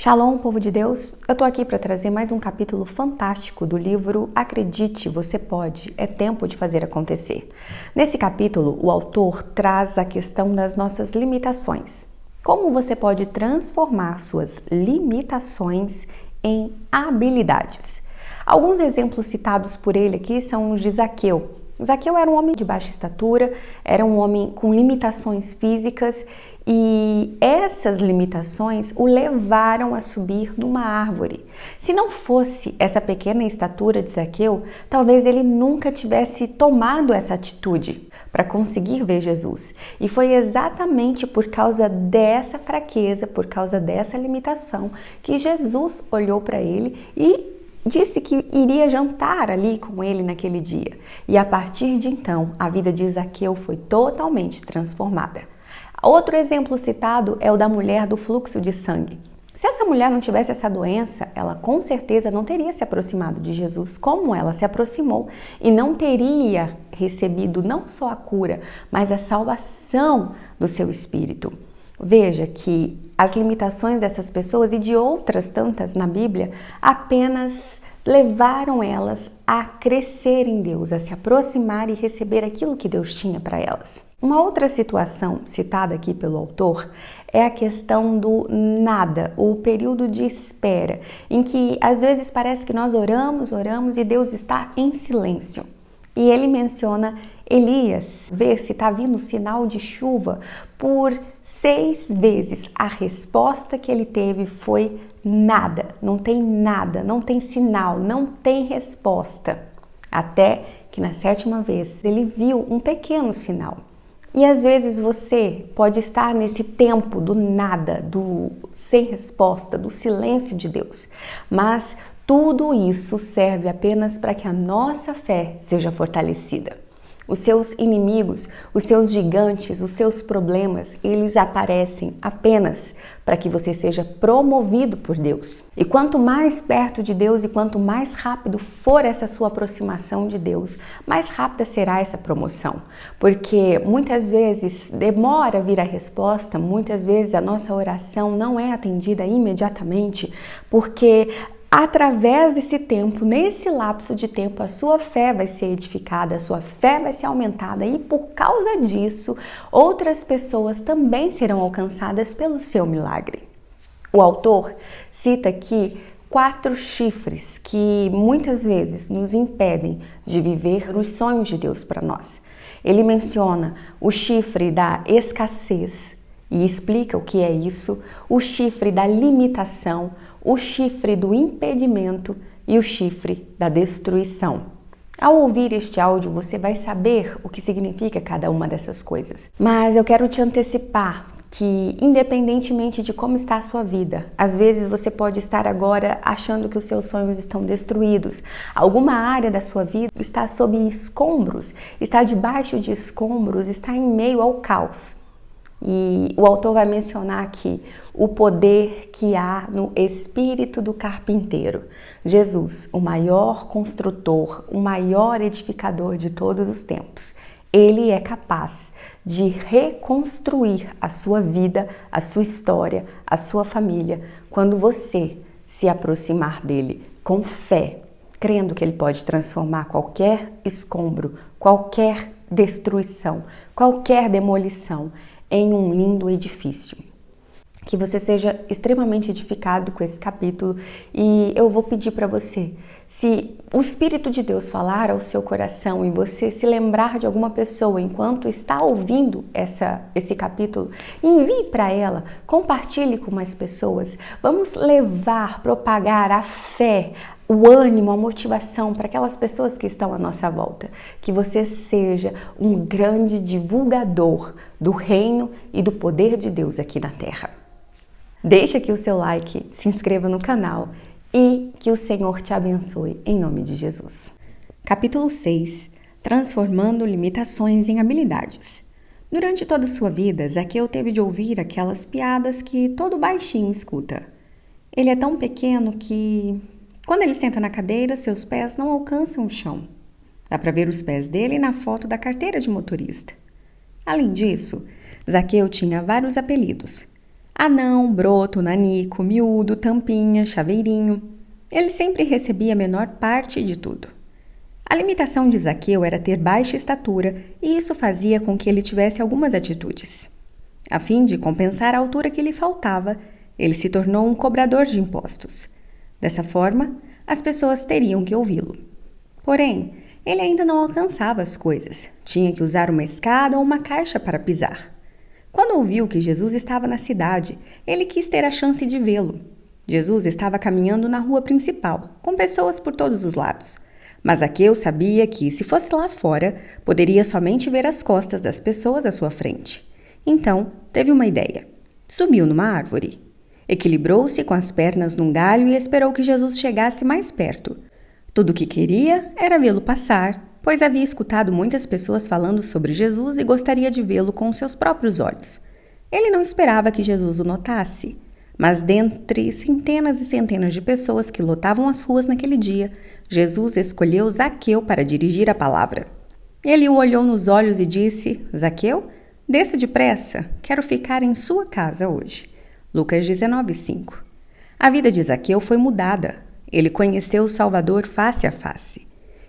Shalom, povo de Deus! Eu tô aqui para trazer mais um capítulo fantástico do livro Acredite, Você Pode, é Tempo de Fazer Acontecer. Nesse capítulo, o autor traz a questão das nossas limitações. Como você pode transformar suas limitações em habilidades. Alguns exemplos citados por ele aqui são os de Zaqueu. Zaqueu era um homem de baixa estatura, era um homem com limitações físicas e essas limitações o levaram a subir numa árvore. Se não fosse essa pequena estatura de Zaqueu, talvez ele nunca tivesse tomado essa atitude para conseguir ver Jesus. E foi exatamente por causa dessa fraqueza, por causa dessa limitação, que Jesus olhou para ele e disse que iria jantar ali com ele naquele dia. E a partir de então, a vida de Zaqueu foi totalmente transformada. Outro exemplo citado é o da mulher do fluxo de sangue. Se essa mulher não tivesse essa doença, ela com certeza não teria se aproximado de Jesus como ela se aproximou e não teria recebido não só a cura, mas a salvação do seu espírito. Veja que as limitações dessas pessoas e de outras tantas na Bíblia apenas levaram elas a crescer em Deus, a se aproximar e receber aquilo que Deus tinha para elas. Uma outra situação citada aqui pelo autor é a questão do nada, o período de espera, em que às vezes parece que nós oramos e Deus está em silêncio. E ele menciona Elias, ver se está vindo sinal de chuva. Por 6 vezes a resposta que ele teve foi nada, não tem sinal, não tem resposta. Até que na 7ª vez ele viu um pequeno sinal. E às vezes você pode estar nesse tempo do nada, do sem resposta, do silêncio de Deus. Mas tudo isso serve apenas para que a nossa fé seja fortalecida. Os seus inimigos, os seus gigantes, os seus problemas, eles aparecem apenas para que você seja promovido por Deus. E quanto mais perto de Deus e quanto mais rápido for essa sua aproximação de Deus, mais rápida será essa promoção. Porque muitas vezes demora a vir a resposta, muitas vezes a nossa oração não é atendida imediatamente, porque através desse tempo, nesse lapso de tempo, a sua fé vai ser edificada, a sua fé vai ser aumentada e por causa disso, outras pessoas também serão alcançadas pelo seu milagre. O autor cita aqui 4 chifres que muitas vezes nos impedem de viver os sonhos de Deus para nós. Ele menciona o chifre da escassez e explica o que é isso, o chifre da limitação, o chifre do impedimento e o chifre da destruição. Ao ouvir este áudio, você vai saber o que significa cada uma dessas coisas. Mas eu quero te antecipar que, independentemente de como está a sua vida, às vezes você pode estar agora achando que os seus sonhos estão destruídos. Alguma área da sua vida está sob escombros, está debaixo de escombros, está em meio ao caos. E o autor vai mencionar aqui o poder que há no espírito do carpinteiro. Jesus, o maior construtor, o maior edificador de todos os tempos. Ele é capaz de reconstruir a sua vida, a sua história, a sua família, quando você se aproximar dele com fé, crendo que ele pode transformar qualquer escombro, qualquer destruição, qualquer demolição em um lindo edifício. Que você seja extremamente edificado com esse capítulo e eu vou pedir para você, se o Espírito de Deus falar ao seu coração e você se lembrar de alguma pessoa enquanto está ouvindo esse capítulo, envie para ela, compartilhe com mais pessoas. Vamos propagar a fé, o ânimo, a motivação para aquelas pessoas que estão à nossa volta. Que você seja um grande divulgador do reino e do poder de Deus aqui na Terra. Deixa aqui o seu like, se inscreva no canal e que o Senhor te abençoe em nome de Jesus. Capítulo 6. Transformando limitações em habilidades. Durante toda a sua vida, Zaqueu teve de ouvir aquelas piadas que todo baixinho escuta. Ele é tão pequeno que, quando ele senta na cadeira, seus pés não alcançam o chão. Dá para ver os pés dele na foto da carteira de motorista. Além disso, Zaqueu tinha vários apelidos. Anão, broto, nanico, miúdo, tampinha, chaveirinho. Ele sempre recebia a menor parte de tudo. A limitação de Zaqueu era ter baixa estatura e isso fazia com que ele tivesse algumas atitudes. A fim de compensar a altura que lhe faltava, ele se tornou um cobrador de impostos. Dessa forma, as pessoas teriam que ouvi-lo. Porém, ele ainda não alcançava as coisas, tinha que usar uma escada ou uma caixa para pisar. Quando ouviu que Jesus estava na cidade, ele quis ter a chance de vê-lo. Jesus estava caminhando na rua principal, com pessoas por todos os lados. Mas Zaqueu sabia que, se fosse lá fora, poderia somente ver as costas das pessoas à sua frente. Então, teve uma ideia. Subiu numa árvore. Equilibrou-se com as pernas num galho e esperou que Jesus chegasse mais perto. Tudo o que queria era vê-lo passar, pois havia escutado muitas pessoas falando sobre Jesus e gostaria de vê-lo com seus próprios olhos. Ele não esperava que Jesus o notasse. Mas dentre centenas e centenas de pessoas que lotavam as ruas naquele dia, Jesus escolheu Zaqueu para dirigir a palavra. Ele o olhou nos olhos e disse: Zaqueu, desça depressa, quero ficar em sua casa hoje. Lucas 19:5. A vida de Zaqueu foi mudada. Ele conheceu o Salvador face a face.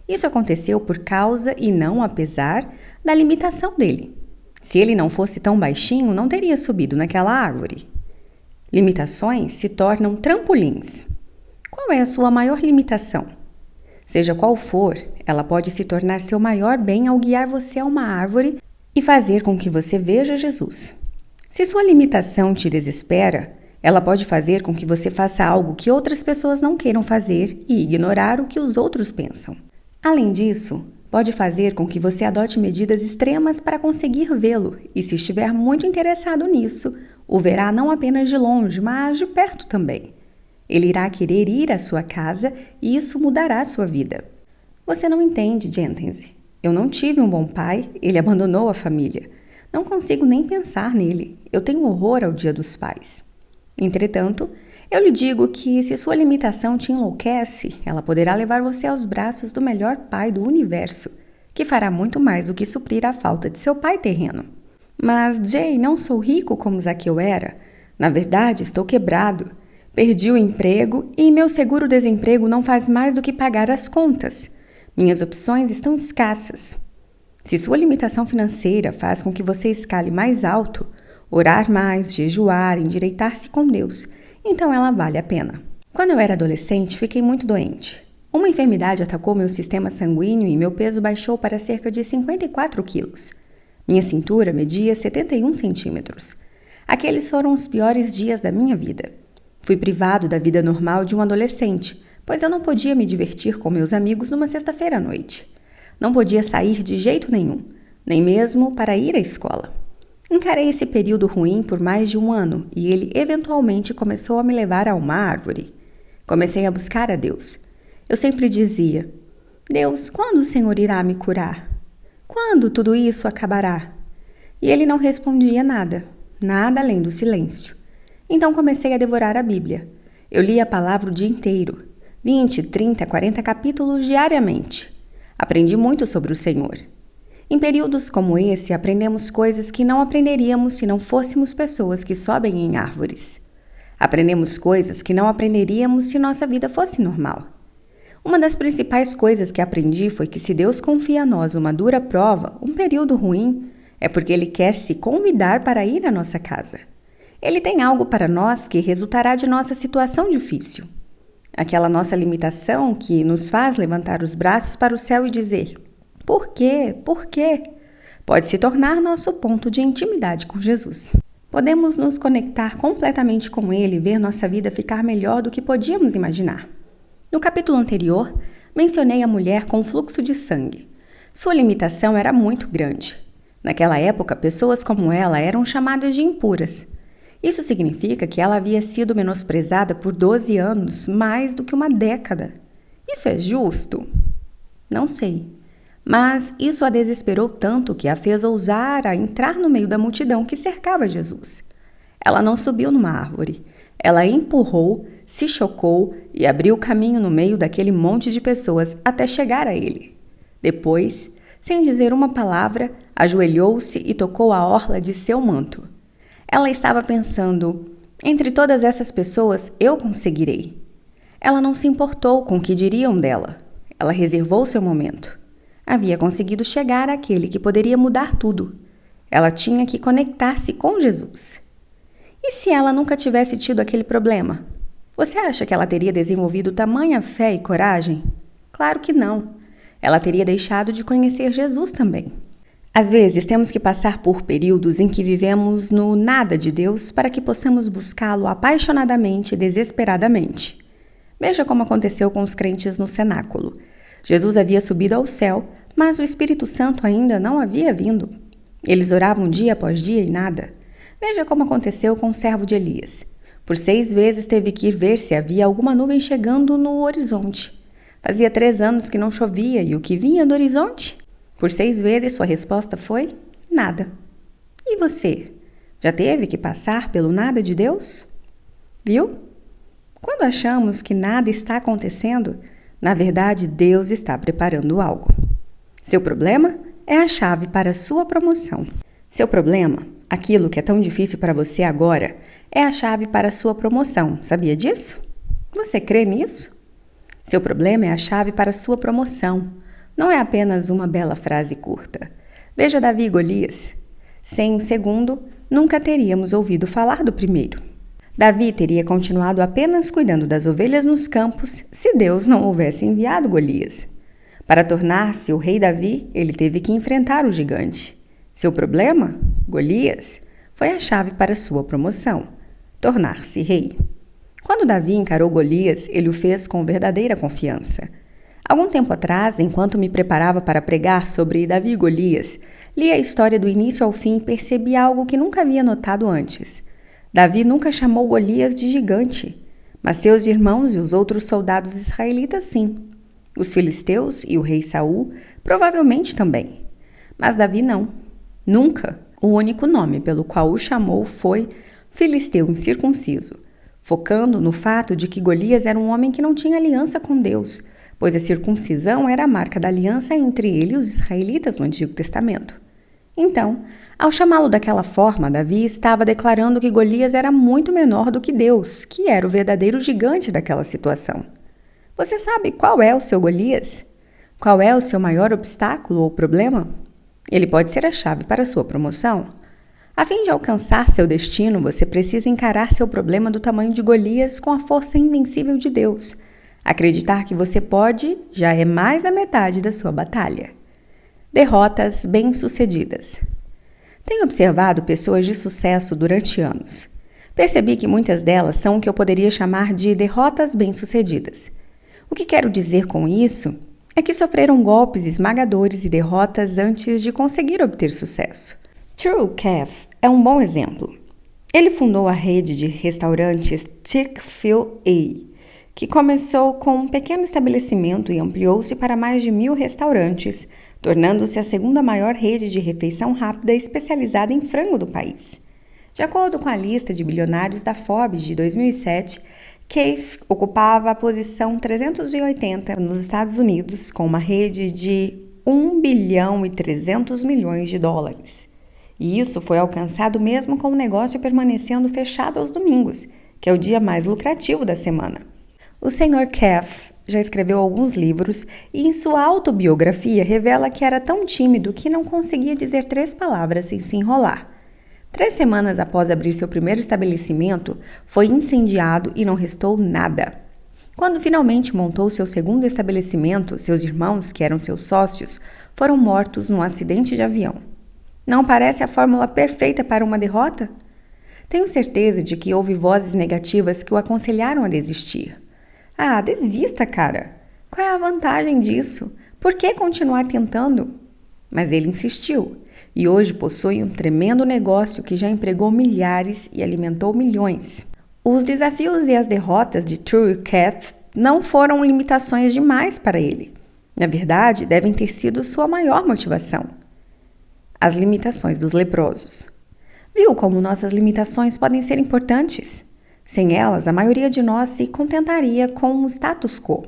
Isso aconteceu por causa e não apesar da limitação dele. Se ele não fosse tão baixinho, não teria subido naquela árvore. Limitações se tornam trampolins. Qual é a sua maior limitação? Seja qual for, ela pode se tornar seu maior bem ao guiar você a uma árvore e fazer com que você veja Jesus. Se sua limitação te desespera, ela pode fazer com que você faça algo que outras pessoas não queiram fazer e ignorar o que os outros pensam. Além disso, pode fazer com que você adote medidas extremas para conseguir vê-lo e, se estiver muito interessado nisso, o verá não apenas de longe, mas de perto também. Ele irá querer ir à sua casa e isso mudará a sua vida. Você não entende, Jentense. Eu não tive um bom pai, ele abandonou a família. Não consigo nem pensar nele. Eu tenho horror ao Dia dos Pais. Entretanto, eu lhe digo que se sua limitação te enlouquece, ela poderá levar você aos braços do melhor pai do universo, que fará muito mais do que suprir a falta de seu pai terreno. Mas, Jay, não sou rico como Zaqueu era. Na verdade, estou quebrado. Perdi o emprego e meu seguro-desemprego não faz mais do que pagar as contas. Minhas opções estão escassas. Se sua limitação financeira faz com que você escale mais alto, orar mais, jejuar, endireitar-se com Deus, então ela vale a pena. Quando eu era adolescente, fiquei muito doente. Uma enfermidade atacou meu sistema sanguíneo e meu peso baixou para cerca de 54 quilos. Minha cintura media 71 centímetros. Aqueles foram os piores dias da minha vida. Fui privado da vida normal de um adolescente, pois eu não podia me divertir com meus amigos numa sexta-feira à noite. Não podia sair de jeito nenhum, nem mesmo para ir à escola. Encarei esse período ruim por mais de um ano e ele eventualmente começou a me levar a uma árvore. Comecei a buscar a Deus. Eu sempre dizia: Deus, quando o Senhor irá me curar? Quando tudo isso acabará? E ele não respondia nada, nada além do silêncio. Então comecei a devorar a Bíblia. Eu lia a palavra o dia inteiro, 20, 30, 40 capítulos diariamente. Aprendi muito sobre o Senhor. Em períodos como esse, aprendemos coisas que não aprenderíamos se não fôssemos pessoas que sobem em árvores. Aprendemos coisas que não aprenderíamos se nossa vida fosse normal. Uma das principais coisas que aprendi foi que se Deus confia a nós uma dura prova, um período ruim, é porque Ele quer se convidar para ir à nossa casa. Ele tem algo para nós que resultará de nossa situação difícil. Aquela nossa limitação que nos faz levantar os braços para o céu e dizer: por quê? Por quê? Pode se tornar nosso ponto de intimidade com Jesus. Podemos nos conectar completamente com Ele e ver nossa vida ficar melhor do que podíamos imaginar. No capítulo anterior, mencionei a mulher com fluxo de sangue. Sua limitação era muito grande. Naquela época, pessoas como ela eram chamadas de impuras. Isso significa que ela havia sido menosprezada por 12 anos, mais do que uma década. Isso é justo? Não sei. Mas isso a desesperou tanto que a fez ousar a entrar no meio da multidão que cercava Jesus. Ela não subiu numa árvore. Ela empurrou, se chocou e abriu caminho no meio daquele monte de pessoas até chegar a ele. Depois, sem dizer uma palavra, ajoelhou-se e tocou a orla de seu manto. Ela estava pensando: Entre todas essas pessoas, eu conseguirei. Ela não se importou com o que diriam dela. Ela reservou seu momento. Havia conseguido chegar àquele que poderia mudar tudo. Ela tinha que conectar-se com Jesus. E se ela nunca tivesse tido aquele problema? Você acha que ela teria desenvolvido tamanha fé e coragem? Claro que não. Ela teria deixado de conhecer Jesus também. Às vezes, temos que passar por períodos em que vivemos no nada de Deus para que possamos buscá-lo apaixonadamente e desesperadamente. Veja como aconteceu com os crentes no cenáculo. Jesus havia subido ao céu, mas o Espírito Santo ainda não havia vindo. Eles oravam dia após dia e nada. Veja como aconteceu com o servo de Elias. Por 6 vezes teve que ir ver se havia alguma nuvem chegando no horizonte. Fazia 3 anos que não chovia e o que vinha do horizonte? Por 6 vezes sua resposta foi nada. E você? Já teve que passar pelo nada de Deus? Viu? Quando achamos que nada está acontecendo, na verdade Deus está preparando algo. Seu problema é a chave para a sua promoção. Seu problema, aquilo que é tão difícil para você agora, é a chave para a sua promoção. Sabia disso? Você crê nisso? Seu problema é a chave para a sua promoção. Não é apenas uma bela frase curta. Veja Davi e Golias. Sem o segundo, nunca teríamos ouvido falar do primeiro. Davi teria continuado apenas cuidando das ovelhas nos campos se Deus não houvesse enviado Golias. Para tornar-se o rei Davi, ele teve que enfrentar o gigante. Seu problema, Golias, foi a chave para sua promoção, tornar-se rei. Quando Davi encarou Golias, ele o fez com verdadeira confiança. Algum tempo atrás, enquanto me preparava para pregar sobre Davi e Golias, li a história do início ao fim e percebi algo que nunca havia notado antes. Davi nunca chamou Golias de gigante, mas seus irmãos e os outros soldados israelitas sim. Os filisteus e o rei Saul provavelmente também. Mas Davi não. Nunca. O único nome pelo qual o chamou foi Filisteu incircunciso, focando no fato de que Golias era um homem que não tinha aliança com Deus, pois a circuncisão era a marca da aliança entre ele e os israelitas no Antigo Testamento. Então, ao chamá-lo daquela forma, Davi estava declarando que Golias era muito menor do que Deus, que era o verdadeiro gigante daquela situação. Você sabe qual é o seu Golias? Qual é o seu maior obstáculo ou problema? Ele pode ser a chave para a sua promoção. A fim de alcançar seu destino, você precisa encarar seu problema do tamanho de Golias com a força invencível de Deus. Acreditar que você pode já é mais da metade da sua batalha. Derrotas bem-sucedidas. Tenho observado pessoas de sucesso durante anos. Percebi que muitas delas são o que eu poderia chamar de derrotas bem-sucedidas. O que quero dizer com isso é que sofreram golpes esmagadores e derrotas antes de conseguir obter sucesso. True Calf é um bom exemplo. Ele fundou a rede de restaurantes Chick-fil-A, que começou com um pequeno estabelecimento e ampliou-se para mais de 1.000 restaurantes, tornando-se a segunda maior rede de refeição rápida especializada em frango do país. De acordo com a lista de bilionários da Forbes de 2007, Calf ocupava a posição 380 nos Estados Unidos, com uma rede de 1 bilhão e 300 milhões de dólares. E isso foi alcançado mesmo com o negócio permanecendo fechado aos domingos, que é o dia mais lucrativo da semana. O Sr. Calf já escreveu alguns livros e em sua autobiografia revela que era tão tímido que não conseguia dizer 3 palavras sem se enrolar. 3 semanas após abrir seu primeiro estabelecimento, foi incendiado e não restou nada. Quando finalmente montou seu segundo estabelecimento, seus irmãos, que eram seus sócios, foram mortos num acidente de avião. Não parece a fórmula perfeita para uma derrota? Tenho certeza de que houve vozes negativas que o aconselharam a desistir. Ah, desista, cara! Qual é a vantagem disso? Por que continuar tentando? Mas ele insistiu, e hoje possui um tremendo negócio que já empregou milhares e alimentou milhões. Os desafios e as derrotas de True Calf não foram limitações demais para ele. Na verdade, devem ter sido sua maior motivação. As limitações dos leprosos. Viu como nossas limitações podem ser importantes? Sem elas, a maioria de nós se contentaria com o status quo.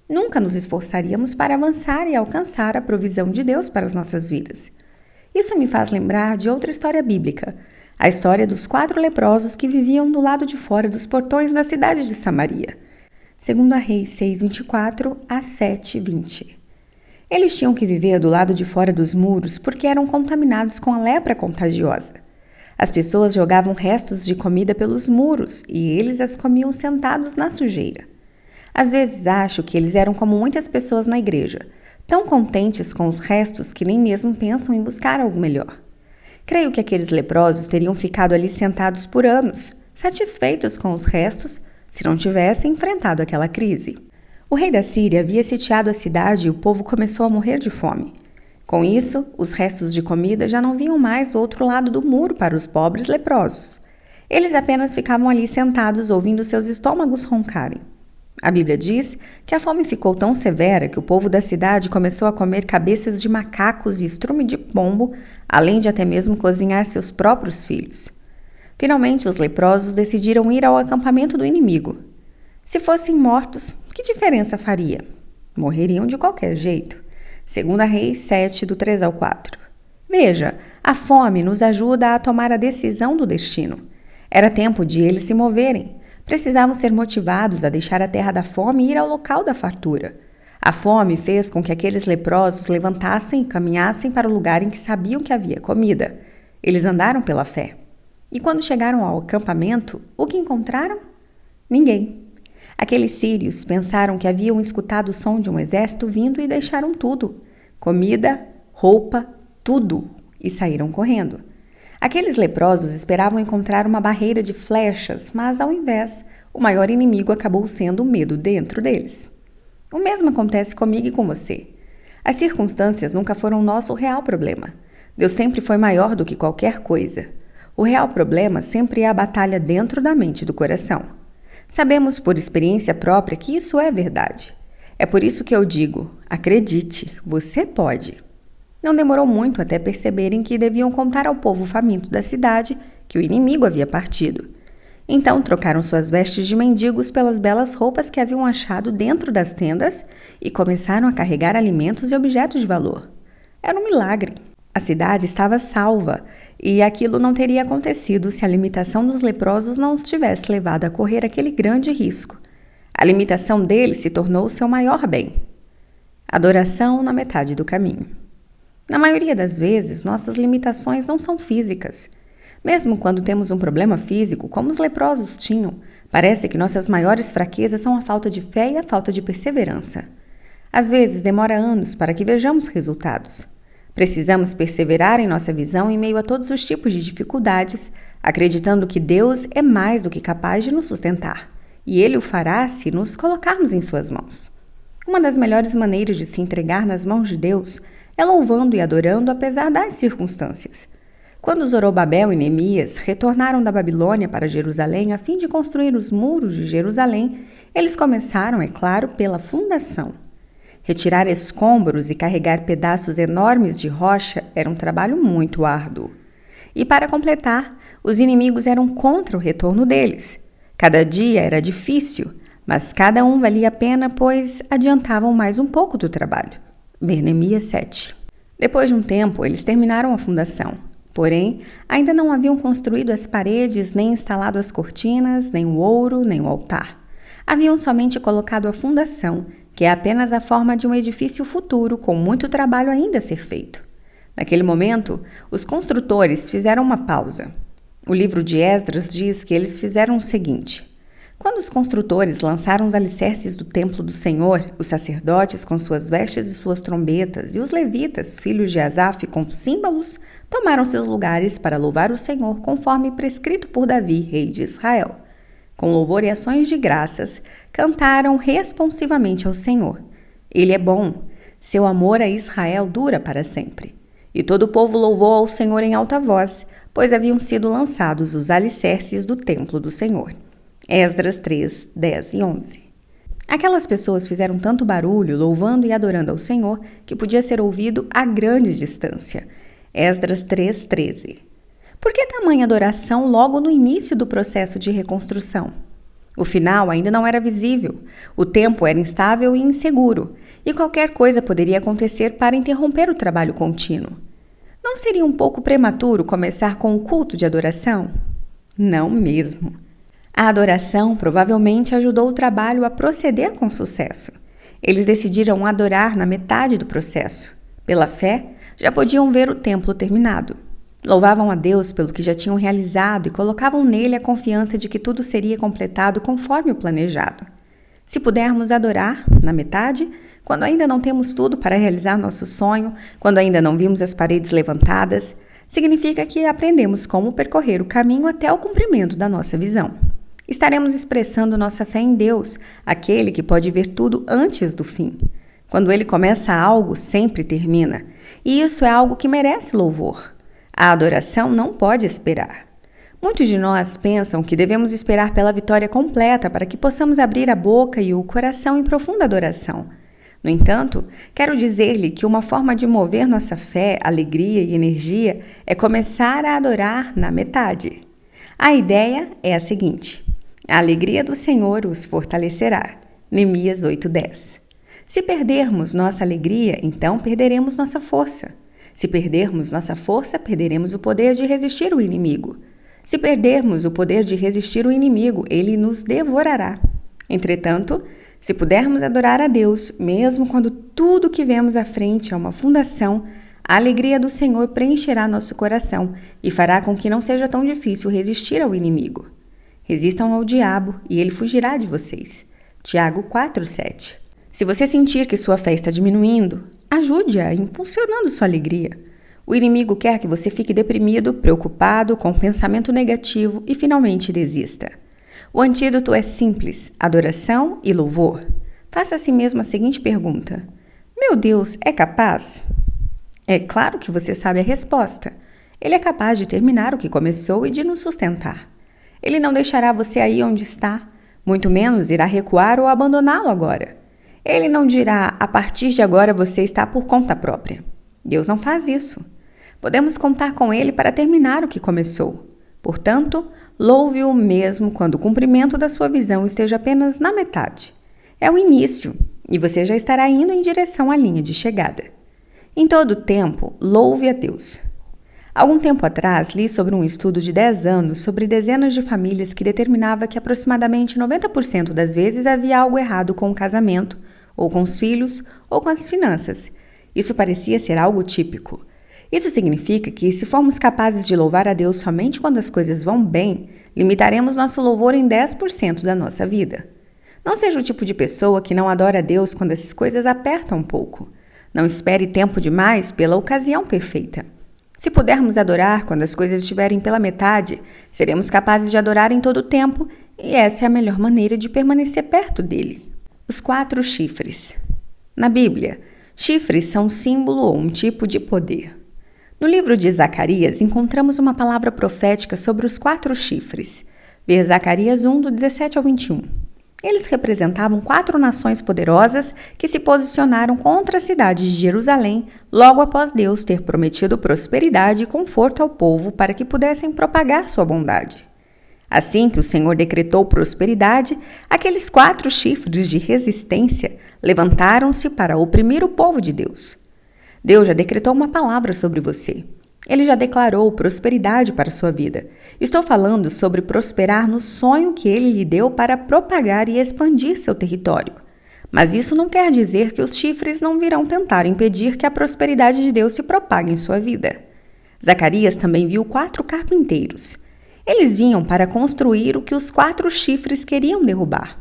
Nunca nos esforçaríamos para avançar e alcançar a provisão de Deus para as nossas vidas. Isso me faz lembrar de outra história bíblica, A história dos 4 leprosos que viviam do lado de fora dos portões da cidade de Samaria. 2 Reis 6:24 a 7:20. Eles tinham que viver do lado de fora dos muros porque eram contaminados com a lepra contagiosa. As pessoas jogavam restos de comida pelos muros e eles as comiam sentados na sujeira. Às vezes acho que eles eram como muitas pessoas na igreja, tão contentes com os restos que nem mesmo pensam em buscar algo melhor. Creio que aqueles leprosos teriam ficado ali sentados por anos, satisfeitos com os restos, se não tivessem enfrentado aquela crise. O rei da Síria havia sitiado a cidade e o povo começou a morrer de fome. Com isso, os restos de comida já não vinham mais do outro lado do muro para os pobres leprosos. Eles apenas ficavam ali sentados ouvindo seus estômagos roncarem. A Bíblia diz que a fome ficou tão severa que o povo da cidade começou a comer cabeças de macacos e estrume de pombo, além de até mesmo cozinhar seus próprios filhos. Finalmente, os leprosos decidiram ir ao acampamento do inimigo. Se fossem mortos, que diferença faria? Morreriam de qualquer jeito. 2 Reis 7, do 3 ao 4. Veja, a fome nos ajuda a tomar a decisão do destino. Era tempo de eles se moverem. Precisavam ser motivados a deixar a terra da fome e ir ao local da fartura. A fome fez com que aqueles leprosos levantassem e caminhassem para o lugar em que sabiam que havia comida. Eles andaram pela fé. E quando chegaram ao acampamento, o que encontraram? Ninguém. Aqueles sírios pensaram que haviam escutado o som de um exército vindo e deixaram tudo. Comida, roupa, tudo. E saíram correndo. Aqueles leprosos esperavam encontrar uma barreira de flechas, mas ao invés, o maior inimigo acabou sendo o medo dentro deles. O mesmo acontece comigo e com você. As circunstâncias nunca foram nosso real problema. Deus sempre foi maior do que qualquer coisa. O real problema sempre é a batalha dentro da mente e do coração. Sabemos por experiência própria que isso é verdade. É por isso que eu digo, acredite, você pode. Não demorou muito até perceberem que deviam contar ao povo faminto da cidade que o inimigo havia partido. Então trocaram suas vestes de mendigos pelas belas roupas que haviam achado dentro das tendas e começaram a carregar alimentos e objetos de valor. Era um milagre. A cidade estava salva e aquilo não teria acontecido se a limitação dos leprosos não os tivesse levado a correr aquele grande risco. A limitação deles se tornou o seu maior bem. Adoração na metade do caminho. Na maioria das vezes, nossas limitações não são físicas. Mesmo quando temos um problema físico, como os leprosos tinham, parece que nossas maiores fraquezas são a falta de fé e a falta de perseverança. Às vezes, demora anos para que vejamos resultados. Precisamos perseverar em nossa visão em meio a todos os tipos de dificuldades, acreditando que Deus é mais do que capaz de nos sustentar, e Ele o fará se nos colocarmos em suas mãos. Uma das melhores maneiras de se entregar nas mãos de Deus é louvando e adorando apesar das circunstâncias. Quando Zorobabel e Neemias retornaram da Babilônia para Jerusalém a fim de construir os muros de Jerusalém, eles começaram, é claro, pela fundação. Retirar escombros e carregar pedaços enormes de rocha era um trabalho muito árduo. E para completar, os inimigos eram contra o retorno deles. Cada dia era difícil, mas cada um valia a pena, pois adiantavam mais um pouco do trabalho. Neemias 7. Depois de um tempo, eles terminaram a fundação. Porém, ainda não haviam construído as paredes, nem instalado as cortinas, nem o ouro, nem o altar. Haviam somente colocado a fundação, que é apenas a forma de um edifício futuro, com muito trabalho ainda a ser feito. Naquele momento, os construtores fizeram uma pausa. O livro de Esdras diz que eles fizeram o seguinte: quando os construtores lançaram os alicerces do templo do Senhor, os sacerdotes com suas vestes e suas trombetas, e os levitas, filhos de Asaf, com símbolos, tomaram seus lugares para louvar o Senhor conforme prescrito por Davi, rei de Israel. Com louvor e ações de graças, cantaram responsivamente ao Senhor. Ele é bom, seu amor a Israel dura para sempre. E todo o povo louvou ao Senhor em alta voz, pois haviam sido lançados os alicerces do templo do Senhor. Esdras 3, 10 e 11. Aquelas pessoas fizeram tanto barulho, louvando e adorando ao Senhor, que podia ser ouvido a grande distância. Esdras 3, 13. Por que tamanha adoração logo no início do processo de reconstrução? O final ainda não era visível, o tempo era instável e inseguro, e qualquer coisa poderia acontecer para interromper o trabalho contínuo. Não seria um pouco prematuro começar com o culto de adoração? Não mesmo. A adoração provavelmente ajudou o trabalho a proceder com sucesso. Eles decidiram adorar na metade do processo. Pela fé, já podiam ver o templo terminado. Louvavam a Deus pelo que já tinham realizado e colocavam nele a confiança de que tudo seria completado conforme o planejado. Se pudermos adorar na metade, quando ainda não temos tudo para realizar nosso sonho, quando ainda não vimos as paredes levantadas, significa que aprendemos como percorrer o caminho até o cumprimento da nossa visão. Estaremos expressando nossa fé em Deus, aquele que pode ver tudo antes do fim. Quando ele começa algo, sempre termina. E isso é algo que merece louvor. A adoração não pode esperar. Muitos de nós pensam que devemos esperar pela vitória completa para que possamos abrir a boca e o coração em profunda adoração. No entanto, quero dizer-lhe que uma forma de mover nossa fé, alegria e energia é começar a adorar na metade. A ideia é a seguinte: a alegria do Senhor os fortalecerá. Neemias 8:10. Se perdermos nossa alegria, então perderemos nossa força. Se perdermos nossa força, perderemos o poder de resistir o inimigo. Se perdermos o poder de resistir o inimigo, ele nos devorará. Entretanto, se pudermos adorar a Deus, mesmo quando tudo que vemos à frente é uma fundação, a alegria do Senhor preencherá nosso coração e fará com que não seja tão difícil resistir ao inimigo. Resistam ao diabo e ele fugirá de vocês. Tiago 4:7. Se você sentir que sua fé está diminuindo, ajude-a impulsionando sua alegria. O inimigo quer que você fique deprimido, preocupado, com pensamento negativo e finalmente desista. O antídoto é simples: adoração e louvor. Faça a si mesmo a seguinte pergunta: meu Deus é capaz? É claro que você sabe a resposta. Ele é capaz de terminar o que começou e de nos sustentar. Ele não deixará você aí onde está, muito menos irá recuar ou abandoná-lo agora. Ele não dirá: a partir de agora você está por conta própria. Deus não faz isso. Podemos contar com Ele para terminar o que começou. Portanto, louve-o mesmo quando o cumprimento da sua visão esteja apenas na metade. É o início, e você já estará indo em direção à linha de chegada. Em todo tempo, louve a Deus. Algum tempo atrás, li sobre um estudo de 10 anos sobre dezenas de famílias que determinava que aproximadamente 90% das vezes havia algo errado com o casamento, ou com os filhos, ou com as finanças. Isso parecia ser algo típico. Isso significa que, se formos capazes de louvar a Deus somente quando as coisas vão bem, limitaremos nosso louvor em 10% da nossa vida. Não seja o tipo de pessoa que não adora a Deus quando as coisas apertam um pouco. Não espere tempo demais pela ocasião perfeita. Se pudermos adorar quando as coisas estiverem pela metade, seremos capazes de adorar em todo o tempo, e essa é a melhor maneira de permanecer perto dele. Os 4 chifres. Na Bíblia, chifres são um símbolo ou um tipo de poder. No livro de Zacarias, encontramos uma palavra profética sobre os 4 chifres. Ver Zacarias 1, do 17 ao 21. Eles representavam 4 nações poderosas que se posicionaram contra a cidade de Jerusalém logo após Deus ter prometido prosperidade e conforto ao povo para que pudessem propagar sua bondade. Assim que o Senhor decretou prosperidade, aqueles 4 chifres de resistência levantaram-se para oprimir o povo de Deus. Deus já decretou uma palavra sobre você. Ele já declarou prosperidade para a sua vida. Estou falando sobre prosperar no sonho que Ele lhe deu para propagar e expandir seu território. Mas isso não quer dizer que os chifres não virão tentar impedir que a prosperidade de Deus se propague em sua vida. Zacarias também viu 4 carpinteiros. Eles vinham para construir o que os 4 chifres queriam derrubar.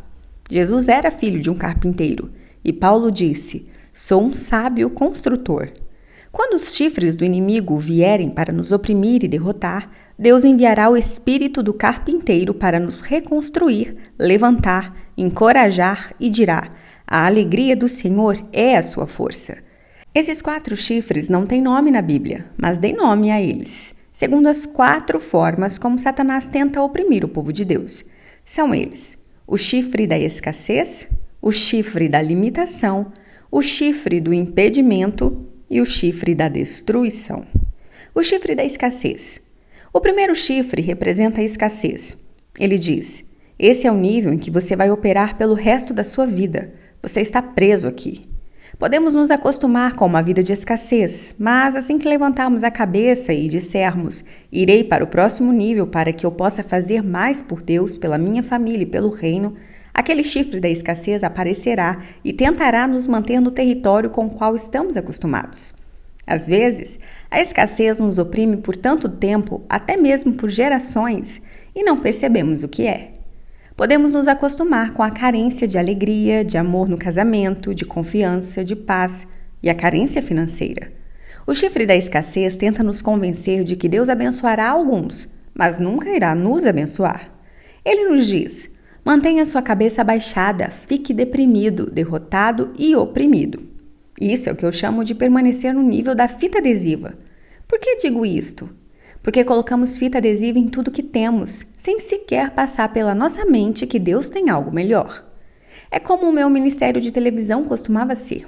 Jesus era filho de um carpinteiro, e Paulo disse: sou um sábio construtor. Quando os chifres do inimigo vierem para nos oprimir e derrotar, Deus enviará o espírito do carpinteiro para nos reconstruir, levantar, encorajar e dirá: a alegria do Senhor é a sua força. Esses 4 chifres não têm nome na Bíblia, mas dê nome a eles, segundo as 4 formas como Satanás tenta oprimir o povo de Deus. São eles: o chifre da escassez, o chifre da limitação, o chifre do impedimento e o chifre da destruição. O chifre da escassez. O primeiro chifre representa a escassez. Ele diz: esse é o nível em que você vai operar pelo resto da sua vida. Você está preso aqui. Podemos nos acostumar com uma vida de escassez, mas assim que levantarmos a cabeça e dissermos, irei para o próximo nível para que eu possa fazer mais por Deus, pela minha família e pelo reino, aquele chifre da escassez aparecerá e tentará nos manter no território com o qual estamos acostumados. Às vezes, a escassez nos oprime por tanto tempo, até mesmo por gerações, e não percebemos o que é. Podemos nos acostumar com a carência de alegria, de amor no casamento, de confiança, de paz e a carência financeira. O chifre da escassez tenta nos convencer de que Deus abençoará alguns, mas nunca irá nos abençoar. Ele nos diz: mantenha sua cabeça abaixada, fique deprimido, derrotado e oprimido. Isso é o que eu chamo de permanecer no nível da fita adesiva. Por que digo isto? Porque colocamos fita adesiva em tudo que temos, sem sequer passar pela nossa mente que Deus tem algo melhor. É como o meu ministério de televisão costumava ser.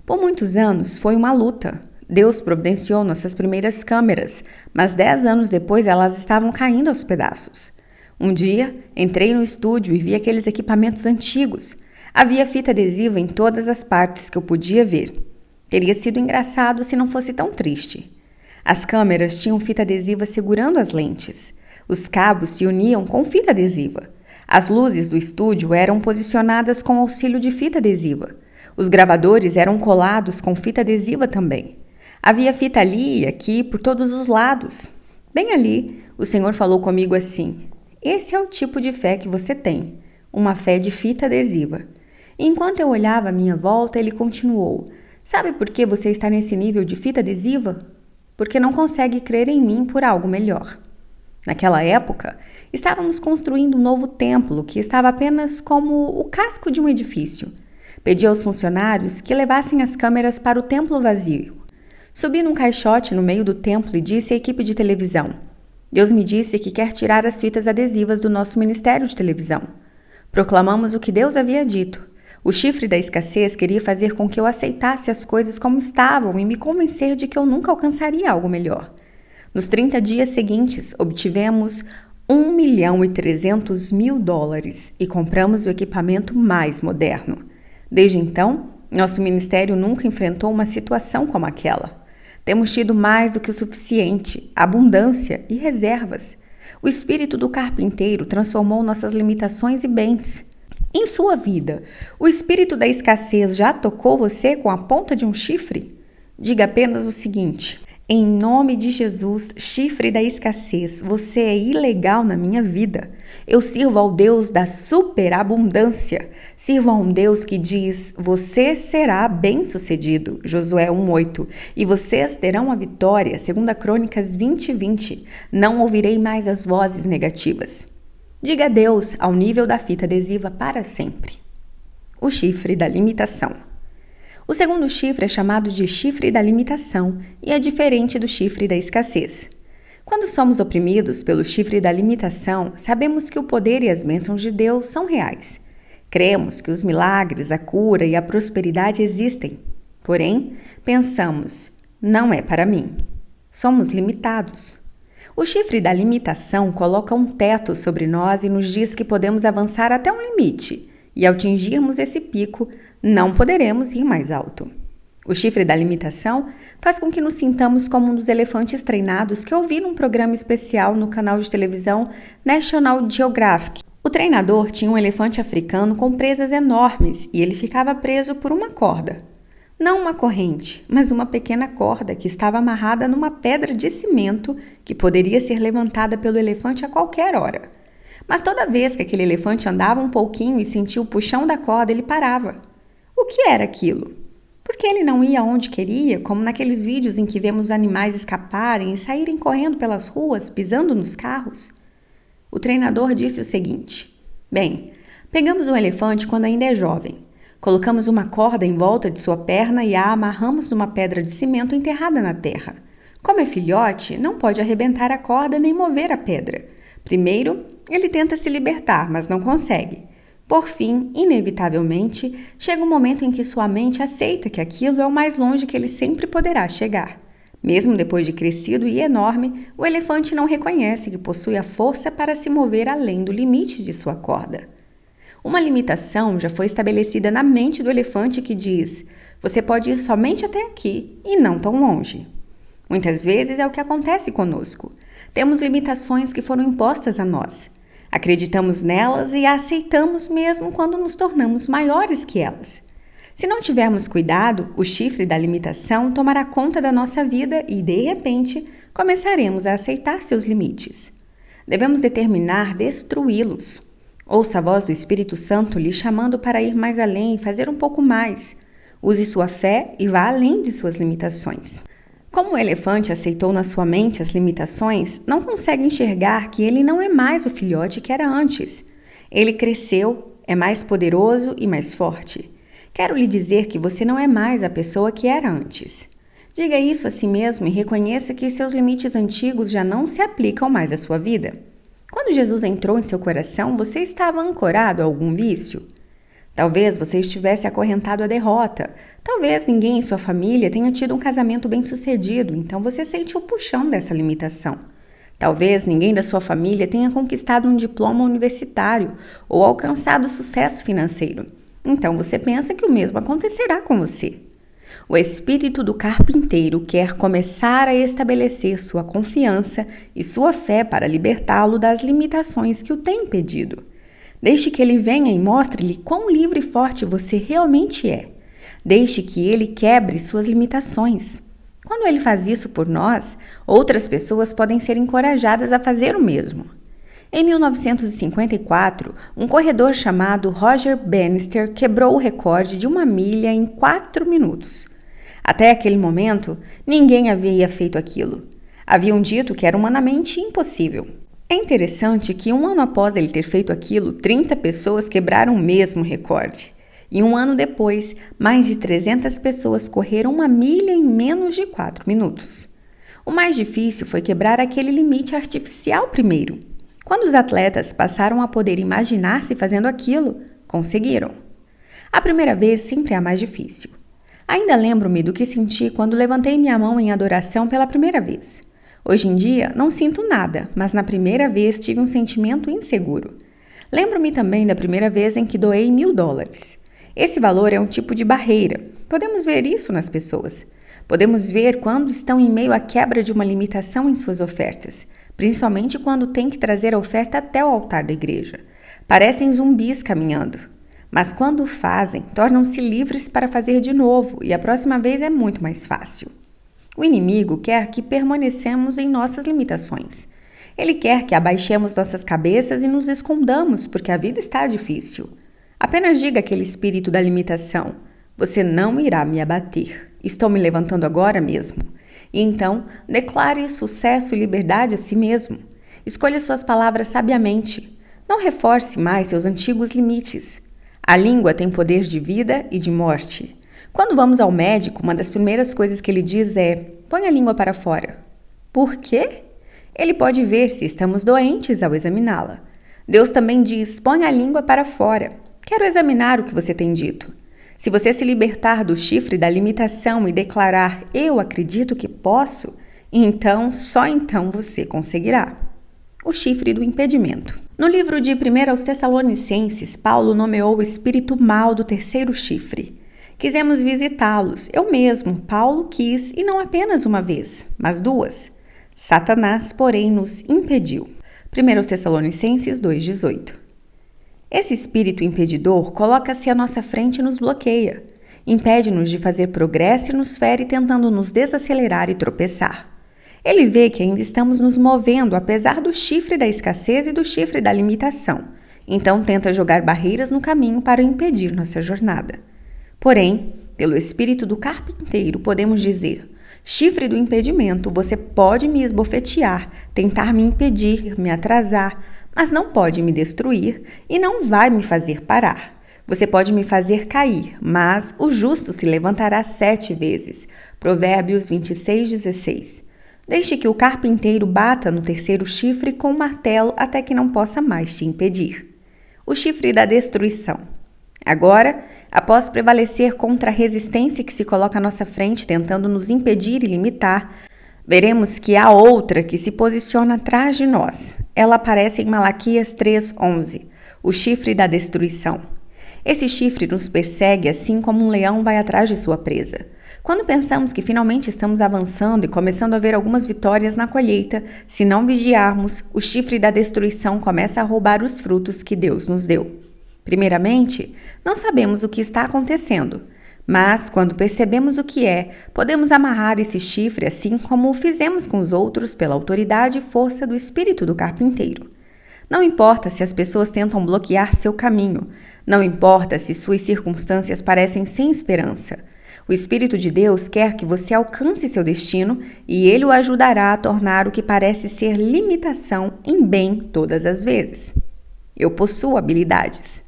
Por muitos anos foi uma luta. Deus providenciou nossas primeiras câmeras, mas 10 anos depois elas estavam caindo aos pedaços. Um dia, entrei no estúdio e vi aqueles equipamentos antigos. Havia fita adesiva em todas as partes que eu podia ver. Teria sido engraçado se não fosse tão triste. As câmeras tinham fita adesiva segurando as lentes. Os cabos se uniam com fita adesiva. As luzes do estúdio eram posicionadas com auxílio de fita adesiva. Os gravadores eram colados com fita adesiva também. Havia fita ali e aqui por todos os lados. Bem ali, o Senhor falou comigo assim: esse é o tipo de fé que você tem, uma fé de fita adesiva. E enquanto eu olhava à minha volta, ele continuou: sabe por que você está nesse nível de fita adesiva? Porque não consegue crer em mim por algo melhor. Naquela época, estávamos construindo um novo templo que estava apenas como o casco de um edifício. Pedi aos funcionários que levassem as câmeras para o templo vazio. Subi num caixote no meio do templo e disse à equipe de televisão: Deus me disse que quer tirar as fitas adesivas do nosso ministério de televisão. Proclamamos o que Deus havia dito. O chifre da escassez queria fazer com que eu aceitasse as coisas como estavam e me convencer de que eu nunca alcançaria algo melhor. Nos 30 dias seguintes, obtivemos $1.300.000 e compramos o equipamento mais moderno. Desde então, nosso ministério nunca enfrentou uma situação como aquela. Temos tido mais do que o suficiente, abundância e reservas. O espírito do carpinteiro transformou nossas limitações em bens. Em sua vida, o espírito da escassez já tocou você com a ponta de um chifre? Diga apenas o seguinte: em nome de Jesus, chifre da escassez, você é ilegal na minha vida. Eu sirvo ao Deus da superabundância. Sirvo a um Deus que diz: você será bem-sucedido, Josué 1:8, e vocês terão a vitória, 2 Crônicas 20:20. Não ouvirei mais as vozes negativas. Diga adeus ao nível da fita adesiva para sempre. O chifre da limitação. O segundo chifre é chamado de chifre da limitação e é diferente do chifre da escassez. Quando somos oprimidos pelo chifre da limitação, sabemos que o poder e as bênçãos de Deus são reais. Cremos que os milagres, a cura e a prosperidade existem. Porém, pensamos: não é para mim. Somos limitados. O chifre da limitação coloca um teto sobre nós e nos diz que podemos avançar até um limite, e ao atingirmos esse pico, não poderemos ir mais alto. O chifre da limitação faz com que nos sintamos como um dos elefantes treinados que eu vi num programa especial no canal de televisão National Geographic. O treinador tinha um elefante africano com presas enormes e ele ficava preso por uma corda. Não uma corrente, mas uma pequena corda que estava amarrada numa pedra de cimento que poderia ser levantada pelo elefante a qualquer hora. Mas toda vez que aquele elefante andava um pouquinho e sentia o puxão da corda, ele parava. O que era aquilo? Por que ele não ia onde queria, como naqueles vídeos em que vemos os animais escaparem e saírem correndo pelas ruas, pisando nos carros? O treinador disse o seguinte: bem, pegamos um elefante quando ainda é jovem. Colocamos uma corda em volta de sua perna e a amarramos numa pedra de cimento enterrada na terra. Como é filhote, não pode arrebentar a corda nem mover a pedra. Primeiro, ele tenta se libertar, mas não consegue. Por fim, inevitavelmente, chega um momento em que sua mente aceita que aquilo é o mais longe que ele sempre poderá chegar. Mesmo depois de crescido e enorme, o elefante não reconhece que possui a força para se mover além do limite de sua corda. Uma limitação já foi estabelecida na mente do elefante que diz: Você pode ir somente até aqui e não tão longe. Muitas vezes é o que acontece conosco. Temos limitações que foram impostas a nós. Acreditamos nelas e as aceitamos mesmo quando nos tornamos maiores que elas. Se não tivermos cuidado, o chifre da limitação tomará conta da nossa vida e, de repente, começaremos a aceitar seus limites. Devemos determinar destruí-los. Ouça a voz do Espírito Santo lhe chamando para ir mais além e fazer um pouco mais. Use sua fé e vá além de suas limitações. Como o elefante aceitou na sua mente as limitações, não consegue enxergar que ele não é mais o filhote que era antes. Ele cresceu, é mais poderoso e mais forte. Quero lhe dizer que você não é mais a pessoa que era antes. Diga isso a si mesmo e reconheça que seus limites antigos já não se aplicam mais à sua vida. Quando Jesus entrou em seu coração, você estava ancorado a algum vício? Talvez você estivesse acorrentado à derrota. Talvez ninguém em sua família tenha tido um casamento bem-sucedido, então você sente o puxão dessa limitação. Talvez ninguém da sua família tenha conquistado um diploma universitário ou alcançado sucesso financeiro. Então você pensa que o mesmo acontecerá com você. O espírito do carpinteiro quer começar a estabelecer sua confiança e sua fé para libertá-lo das limitações que o têm impedido. Deixe que ele venha e mostre-lhe quão livre e forte você realmente é. Deixe que ele quebre suas limitações. Quando ele faz isso por nós, outras pessoas podem ser encorajadas a fazer o mesmo. Em 1954, um corredor chamado Roger Bannister quebrou o recorde de 1 milha em 4 minutos. Até aquele momento, ninguém havia feito aquilo. Haviam dito que era humanamente impossível. É interessante que 1 ano após ele ter feito aquilo, 30 pessoas quebraram o mesmo recorde. E 1 ano depois, mais de 300 pessoas correram 1 milha em menos de 4 minutos. O mais difícil foi quebrar aquele limite artificial primeiro. Quando os atletas passaram a poder imaginar-se fazendo aquilo, conseguiram. A primeira vez sempre é a mais difícil. Ainda lembro-me do que senti quando levantei minha mão em adoração pela primeira vez. Hoje em dia, não sinto nada, mas na primeira vez tive um sentimento inseguro. Lembro-me também da primeira vez em que doei $1.000. Esse valor é um tipo de barreira. Podemos ver isso nas pessoas. Podemos ver quando estão em meio à quebra de uma limitação em suas ofertas, principalmente quando têm que trazer a oferta até o altar da igreja. Parecem zumbis caminhando. Mas quando o fazem, tornam-se livres para fazer de novo e a próxima vez é muito mais fácil. O inimigo quer que permanecemos em nossas limitações. Ele quer que abaixemos nossas cabeças e nos escondamos porque a vida está difícil. Apenas diga àquele espírito da limitação: você não irá me abater. Estou me levantando agora mesmo. E então, declare sucesso e liberdade a si mesmo. Escolha suas palavras sabiamente. Não reforce mais seus antigos limites. A língua tem poder de vida e de morte. Quando vamos ao médico, uma das primeiras coisas que ele diz é: põe a língua para fora. Por quê? Ele pode ver se estamos doentes ao examiná-la. Deus também diz: põe a língua para fora. Quero examinar o que você tem dito. Se você se libertar do chifre da limitação e declarar: eu acredito que posso, então, só então você conseguirá. O chifre do impedimento. No livro de 1 aos Tessalonicenses, Paulo nomeou o espírito mau do terceiro chifre. Quisemos visitá-los. Eu mesmo, Paulo, quis, e não apenas uma vez, mas 2. Satanás, porém, nos impediu. 1 Tessalonicenses 2,18. Esse espírito impedidor coloca-se à nossa frente e nos bloqueia. Impede-nos de fazer progresso e nos fere tentando nos desacelerar e tropeçar. Ele vê que ainda estamos nos movendo apesar do chifre da escassez e do chifre da limitação. Então tenta jogar barreiras no caminho para impedir nossa jornada. Porém, pelo espírito do carpinteiro, podemos dizer: chifre do impedimento, você pode me esbofetear, tentar me impedir, me atrasar, mas não pode me destruir e não vai me fazer parar. Você pode me fazer cair, mas o justo se levantará 7 vezes. Provérbios 26:16. Deixe que o carpinteiro bata no terceiro chifre com o martelo até que não possa mais te impedir. O chifre da destruição. Agora, após prevalecer contra a resistência que se coloca à nossa frente tentando nos impedir e limitar, veremos que há outra que se posiciona atrás de nós. Ela aparece em Malaquias 3:11, o chifre da destruição. Esse chifre nos persegue assim como um leão vai atrás de sua presa. Quando pensamos que finalmente estamos avançando e começando a ver algumas vitórias na colheita, se não vigiarmos, o chifre da destruição começa a roubar os frutos que Deus nos deu. Primeiramente, não sabemos o que está acontecendo, mas quando percebemos o que é, podemos amarrar esse chifre assim como o fizemos com os outros pela autoridade e força do espírito do carpinteiro. Não importa se as pessoas tentam bloquear seu caminho, não importa se suas circunstâncias parecem sem esperança. O Espírito de Deus quer que você alcance seu destino e Ele o ajudará a tornar o que parece ser limitação em bem todas as vezes. Eu possuo habilidades.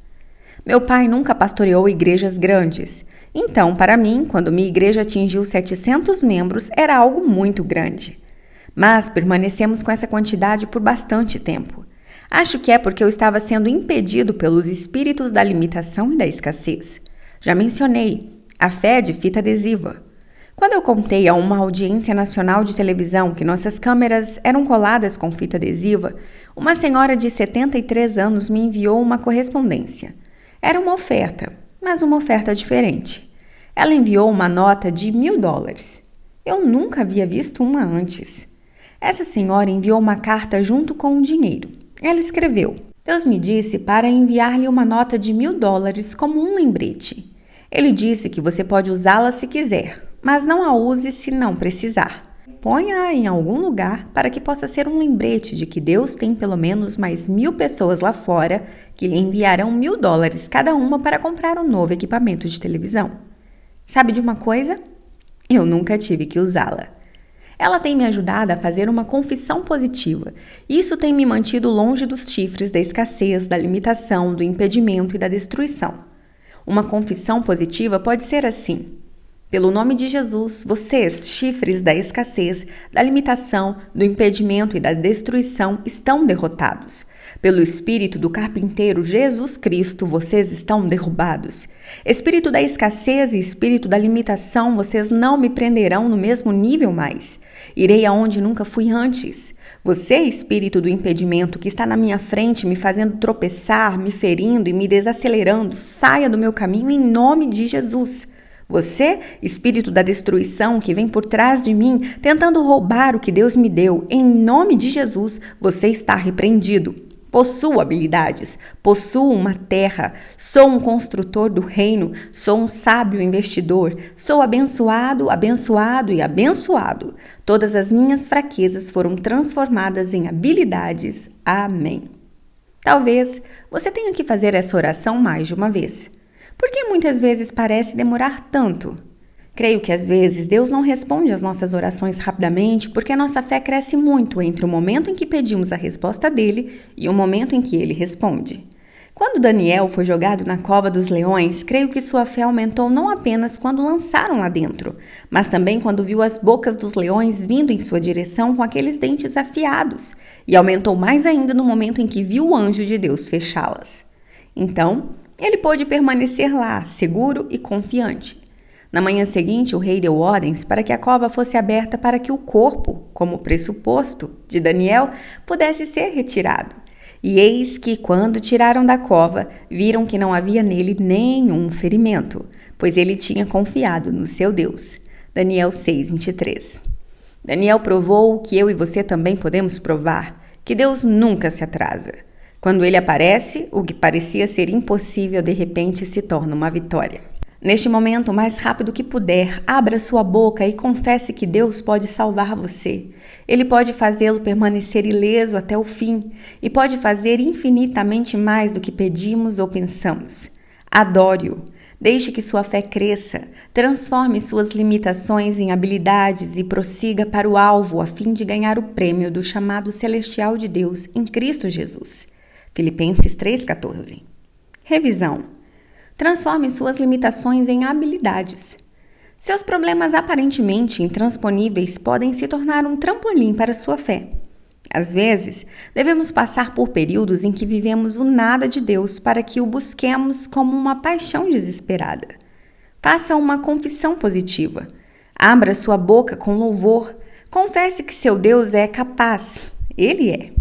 Meu pai nunca pastoreou igrejas grandes. Então, para mim, quando minha igreja atingiu 700 membros, era algo muito grande. Mas permanecemos com essa quantidade por bastante tempo. Acho que é porque eu estava sendo impedido pelos espíritos da limitação e da escassez. Já mencionei a fé de fita adesiva. Quando eu contei a uma audiência nacional de televisão que nossas câmeras eram coladas com fita adesiva, uma senhora de 73 anos me enviou uma correspondência. Era uma oferta, mas uma oferta diferente. Ela enviou uma nota de $1.000. Eu nunca havia visto uma antes. Essa senhora enviou uma carta junto com o dinheiro. Ela escreveu: Deus me disse para enviar-lhe uma nota de $1.000 como um lembrete. Ele disse que você pode usá-la se quiser, mas não a use se não precisar. Ponha-a em algum lugar para que possa ser um lembrete de que Deus tem pelo menos mais 1.000 pessoas lá fora que lhe enviarão $1.000 cada uma para comprar um novo equipamento de televisão. Sabe de uma coisa? Eu nunca tive que usá-la. Ela tem me ajudado a fazer uma confissão positiva. Isso tem me mantido longe dos chifres da escassez, da limitação, do impedimento e da destruição. Uma confissão positiva pode ser assim: pelo nome de Jesus, vocês, chifres da escassez, da limitação, do impedimento e da destruição, estão derrotados. Pelo Espírito do Carpinteiro Jesus Cristo, vocês estão derrubados. Espírito da escassez e espírito da limitação, vocês não me prenderão no mesmo nível mais. Irei aonde nunca fui antes. Você, espírito do impedimento que está na minha frente, me fazendo tropeçar, me ferindo e me desacelerando, saia do meu caminho em nome de Jesus. Você, espírito da destruição que vem por trás de mim, tentando roubar o que Deus me deu, em nome de Jesus, você está repreendido. Possuo habilidades, possuo uma terra, sou um construtor do reino, sou um sábio investidor, sou abençoado, abençoado e abençoado. Todas as minhas fraquezas foram transformadas em habilidades. Amém. Talvez você tenha que fazer essa oração mais de uma vez. Por que muitas vezes parece demorar tanto? Creio que às vezes Deus não responde às nossas orações rapidamente porque a nossa fé cresce muito entre o momento em que pedimos a resposta dele e o momento em que ele responde. Quando Daniel foi jogado na cova dos leões, creio que sua fé aumentou não apenas quando lançaram lá dentro, mas também quando viu as bocas dos leões vindo em sua direção com aqueles dentes afiados, e aumentou mais ainda no momento em que viu o anjo de Deus fechá-las. Então, ele pôde permanecer lá, seguro e confiante. Na manhã seguinte, o rei deu ordens para que a cova fosse aberta para que o corpo, como pressuposto, de Daniel, pudesse ser retirado. E eis que, quando tiraram da cova, viram que não havia nele nenhum ferimento, pois ele tinha confiado no seu Deus. Daniel 6:23. Daniel provou o que eu e você também podemos provar, que Deus nunca se atrasa. Quando ele aparece, o que parecia ser impossível de repente se torna uma vitória. Neste momento, o mais rápido que puder, abra sua boca e confesse que Deus pode salvar você. Ele pode fazê-lo permanecer ileso até o fim e pode fazer infinitamente mais do que pedimos ou pensamos. Adore-o. Deixe que sua fé cresça. Transforme suas limitações em habilidades e prossiga para o alvo a fim de ganhar o prêmio do chamado celestial de Deus em Cristo Jesus. Filipenses 3,14. Revisão. Transforme suas limitações em habilidades. Seus problemas aparentemente intransponíveis podem se tornar um trampolim para sua fé. Às vezes, devemos passar por períodos em que vivemos o nada de Deus para que o busquemos como uma paixão desesperada. Faça uma confissão positiva. Abra sua boca com louvor. Confesse que seu Deus é capaz. Ele é.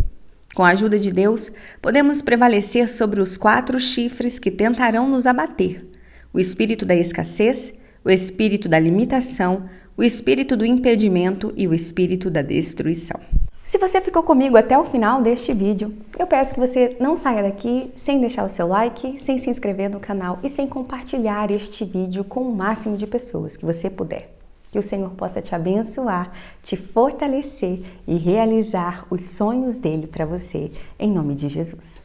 Com a ajuda de Deus, podemos prevalecer sobre os 4 chifres que tentarão nos abater: o espírito da escassez, o espírito da limitação, o espírito do impedimento e o espírito da destruição. Se você ficou comigo até o final deste vídeo, eu peço que você não saia daqui sem deixar o seu like, sem se inscrever no canal e sem compartilhar este vídeo com o máximo de pessoas que você puder. Que o Senhor possa te abençoar, te fortalecer e realizar os sonhos dele para você, em nome de Jesus.